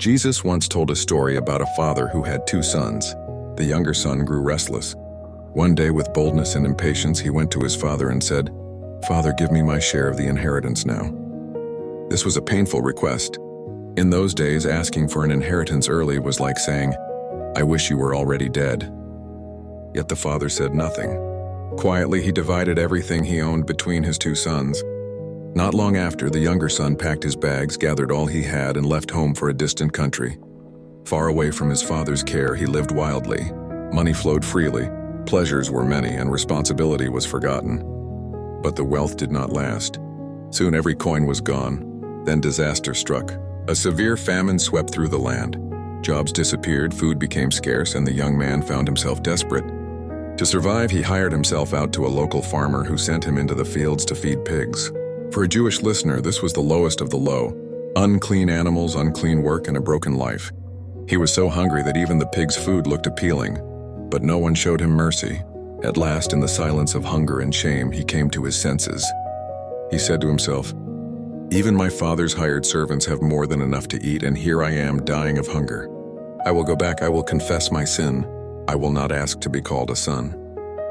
Jesus once told a story about a father who had two sons. The younger son grew restless. One day, with boldness and impatience, he went to his father and said, "Father, give me my share of the inheritance now." This was a painful request. In those days, asking for an inheritance early was like saying, "I wish you were already dead." Yet the father said nothing. Quietly, he divided everything he owned between his two sons. Not long after, the younger son packed his bags, gathered all he had, and left home for a distant country. Far away from his father's care, he lived wildly. Money flowed freely, pleasures were many, and responsibility was forgotten. But the wealth did not last. Soon every coin was gone. Then disaster struck. A severe famine swept through the land. Jobs disappeared, food became scarce, and the young man found himself desperate. To survive, he hired himself out to a local farmer who sent him into the fields to feed pigs. For a Jewish listener, this was the lowest of the low. Unclean animals, unclean work, and a broken life. He was so hungry that even the pig's food looked appealing, but no one showed him mercy. At last, in the silence of hunger and shame, he came to his senses. He said to himself, "Even my father's hired servants have more than enough to eat, and here I am dying of hunger. I will go back, I will confess my sin. I will not ask to be called a son.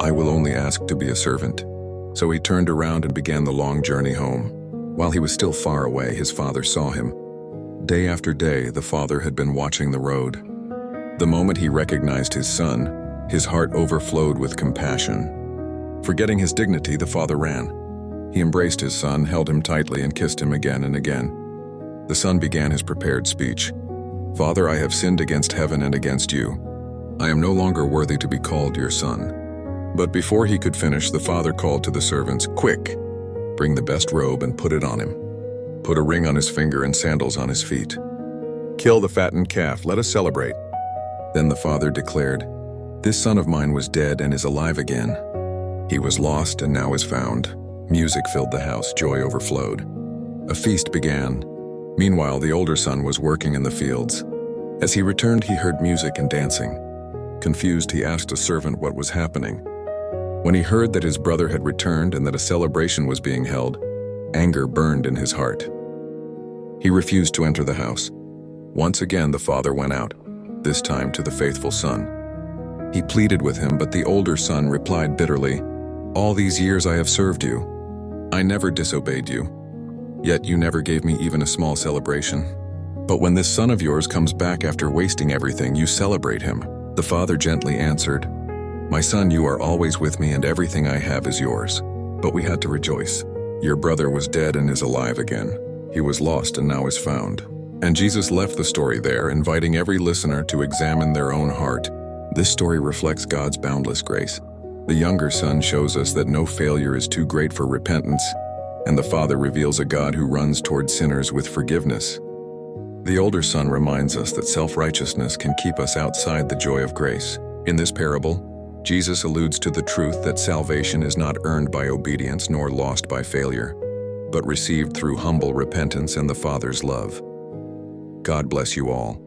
I will only ask to be a servant." So he turned around and began the long journey home. While he was still far away, his father saw him. Day after day, the father had been watching the road. The moment he recognized his son, his heart overflowed with compassion. Forgetting his dignity, the father ran. He embraced his son, held him tightly, and kissed him again and again. The son began his prepared speech. "Father, I have sinned against heaven and against you. I am no longer worthy to be called your son." But before he could finish, the father called to the servants, "Quick, bring the best robe and put it on him. Put a ring on his finger and sandals on his feet. Kill the fattened calf, let us celebrate." Then the father declared, "This son of mine was dead and is alive again. He was lost and now is found." Music filled the house, joy overflowed. A feast began. Meanwhile, the older son was working in the fields. As he returned, he heard music and dancing. Confused, he asked a servant what was happening. When he heard that his brother had returned and that a celebration was being held, anger burned in his heart. He refused to enter the house. Once again, the father went out, this time to the faithful son. He pleaded with him, but the older son replied bitterly, "All these years I have served you. I never disobeyed you. Yet you never gave me even a small celebration. But when this son of yours comes back after wasting everything, you celebrate him." The father gently answered, "My son, you are always with me and everything I have is yours. But we had to rejoice. Your brother was dead and is alive again. He was lost and now is found." And Jesus left the story there, inviting every listener to examine their own heart. This story reflects God's boundless grace. The younger son shows us that no failure is too great for repentance, and the father reveals a God who runs toward sinners with forgiveness. The older son reminds us that self-righteousness can keep us outside the joy of grace. In this parable, Jesus alludes to the truth that salvation is not earned by obedience nor lost by failure, but received through humble repentance and the Father's love. God bless you all.